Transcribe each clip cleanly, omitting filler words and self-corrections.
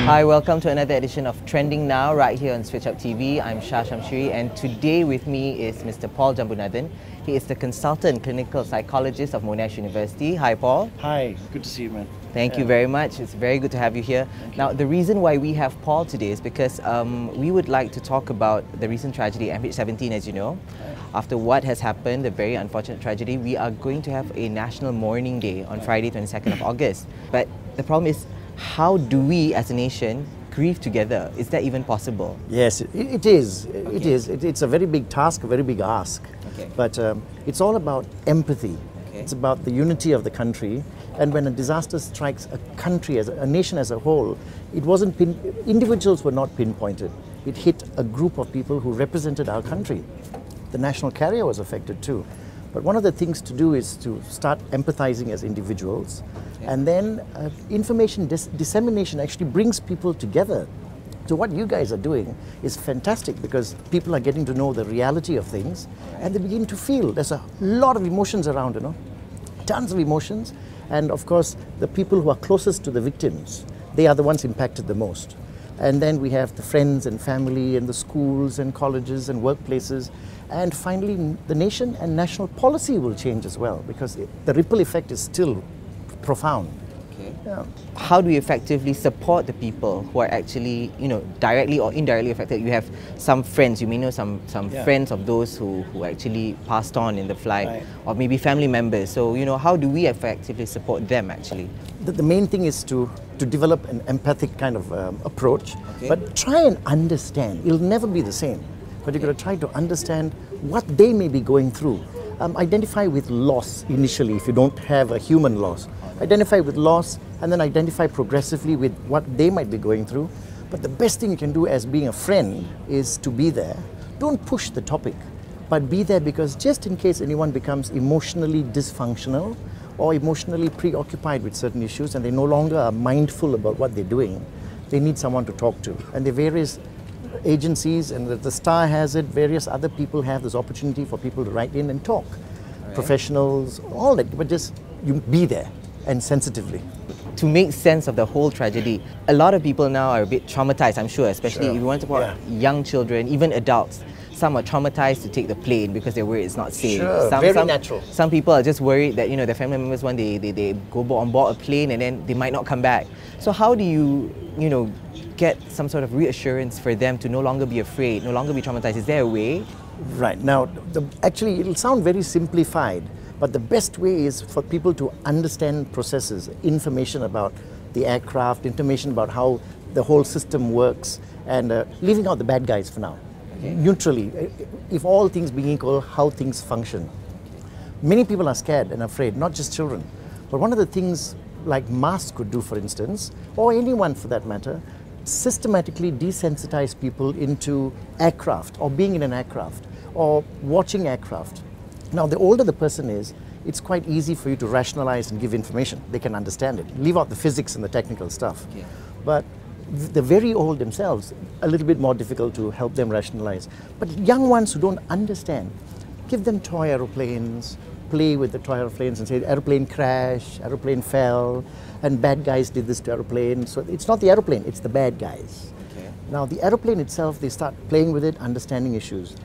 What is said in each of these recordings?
Hi, welcome to another edition of Trending Now right here on Switch Up TV. I'm Shah Shamshiri, and today with me is Mr. Paul Jambunathan. He is the consultant clinical psychologist of Monash University. Hi, Paul. Hi, good to see you, man. Thank you very much. It's very good to have you here. Now, the reason why we have Paul today is because we would like to talk about the recent tragedy, MH17, as you know. After what has happened, the very unfortunate tragedy, we are going to have a National Mourning Day on Friday, 22nd of August. But the problem is, how do we as a nation grieve together? Is that even possible? Yes, it is. It is. It's a very big task, a very big ask. But it's all about empathy. It's about the unity of the country. And when a disaster strikes a country, as a nation as a whole, it wasn't individuals were not pinpointed. It hit a group of people who represented our country. The national carrier was affected too. But one of the things to do is to start empathizing as individuals, and then information dissemination actually brings people together. So what you guys are doing is fantastic, because people are getting to know the reality of things, and they begin to feel. There's a lot of emotions around, tons of emotions, and of course the people who are closest to the victims, they are the ones impacted the most. And then we have the friends and family and the schools and colleges and workplaces. And finally, the nation and national policy will change as well, because the ripple effect is still profound. Yeah. How do we effectively support the people who are actually, directly or indirectly affected? You have some friends, you may know some friends of those who actually passed on in the flight, or maybe family members. So, how do we effectively support them actually? The main thing is to develop an empathic kind of approach, but try and understand. It'll never be the same, but you've got to try to understand what they may be going through. Identify with loss initially if you don't have a human loss. Identify with loss and then identify progressively with what they might be going through. But the best thing you can do as being a friend is to be there. Don't push the topic, but be there, because just in case anyone becomes emotionally dysfunctional or emotionally preoccupied with certain issues and they no longer are mindful about what they're doing, they need someone to talk to. And the various agencies, and the Star has it, various other people have this opportunity for people to write in and talk. Professionals, all that, but just you be there and sensitively. To make sense of the whole tragedy, a lot of people now are a bit traumatized, I'm sure, especially if you want to talk about young children, even adults. Some are traumatized to take the plane because they're worried it's not safe. Very natural. Some people are just worried that their family members, when they go on board a plane and then they might not come back. So how do you get some sort of reassurance for them to no longer be afraid, no longer be traumatized? Is there a way? Right. Now, actually it'll sound very simplified, but the best way is for people to understand processes, information about the aircraft, information about how the whole system works, and leaving out the bad guys for now. Neutrally, if all things being equal, how things function. Many people are scared and afraid, not just children. But one of the things like masks could do, for instance, or anyone for that matter, systematically desensitize people into aircraft, or being in an aircraft, or watching aircraft. Now, the older the person is, it's quite easy for you to rationalize and give information. They can understand it. Leave out the physics and the technical stuff. But the very old themselves, a little bit more difficult to help them rationalize. But young ones who don't understand, give them toy aeroplanes, play with the toy aeroplanes and say, aeroplane crashed, aeroplane fell, and bad guys did this to aeroplane. So it's not the aeroplane, it's the bad guys. Now the aeroplane itself, they start playing with it, understanding issues.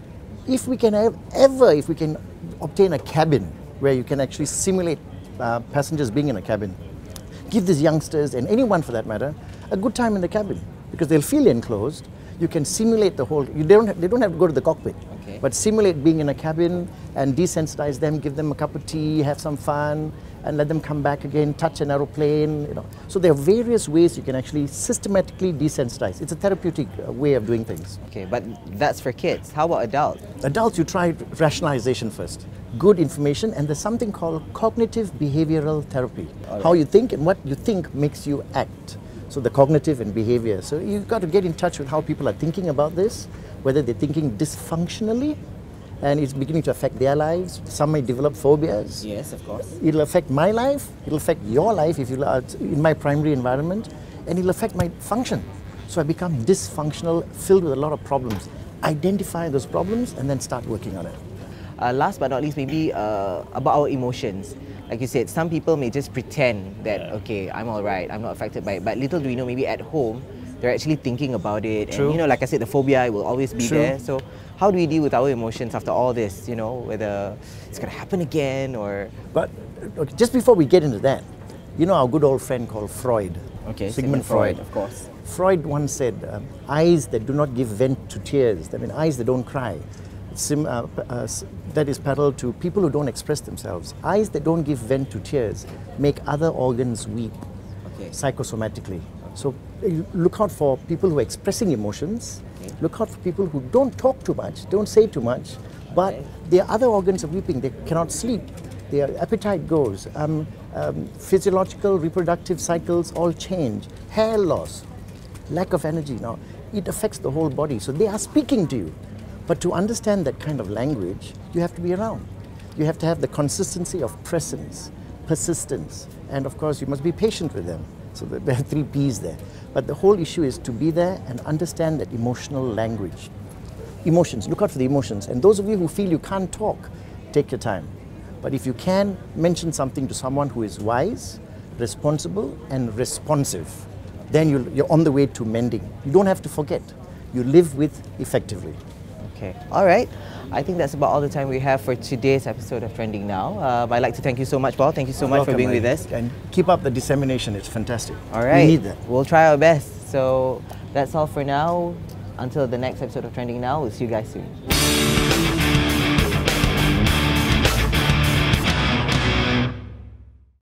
If we can if we can obtain a cabin where you can actually simulate passengers being in a cabin, give these youngsters, and anyone for that matter, a good time in the cabin, because they'll feel enclosed. You can simulate the whole, they don't have to go to the cockpit, but simulate being in a cabin and desensitize them, give them a cup of tea, have some fun, and let them come back again, touch an aeroplane. So there are various ways you can actually systematically desensitize. It's a therapeutic way of doing things. But that's for kids. How about adults? Adults, you try rationalization first. Good information, and there's something called cognitive behavioral therapy. How you think and what you think makes you act. So the cognitive and behavior. So you've got to get in touch with how people are thinking about this, whether they're thinking dysfunctionally, and it's beginning to affect their lives. Some may develop phobias. Yes, of course. It'll affect my life, it'll affect your life if you are in my primary environment, and it'll affect my function. So I become dysfunctional, filled with a lot of problems. Identify those problems and then start working on it. Last but not least, maybe about our emotions. Like you said, some people may just pretend that, okay, I'm all right, I'm not affected by it. But little do we know, maybe at home, they're actually thinking about it. True. And you know, like I said, the phobia will always be True. there. So how do we deal with our emotions after all this? You know, whether it's gonna happen again or. But okay, just before we get into that, you know our good old friend called Freud. Okay, Sigmund Freud. of course. Freud once said, eyes that do not give vent to tears, I mean eyes that don't cry, that is parallel to people who don't express themselves. Eyes that don't give vent to tears make other organs weep, Okay. psychosomatically. So look out for people who are expressing emotions, look out for people who don't talk too much, don't say too much, but their other organs are weeping, they cannot sleep, their appetite goes, physiological reproductive cycles all change, hair loss, lack of energy. Now, it affects the whole body, so they are speaking to you. But to understand that kind of language, you have to be around. You have to have the consistency of presence, persistence, and of course you must be patient with them. So there are 3 P's there. But the whole issue is to be there and understand that emotional language. Emotions, look out for the emotions. And those of you who feel you can't talk, take your time. But if you can, mention something to someone who is wise, responsible, and responsive, then you're on the way to mending. You don't have to forget. You live with effectively. Okay. All right. I think that's about all the time we have for today's episode of Trending Now. I'd like to thank you so much, Paul. Thank you so much for being with us. And keep up the dissemination. It's fantastic. All right. We need that. We'll try our best. So that's all for now. Until the next episode of Trending Now, we'll see you guys soon.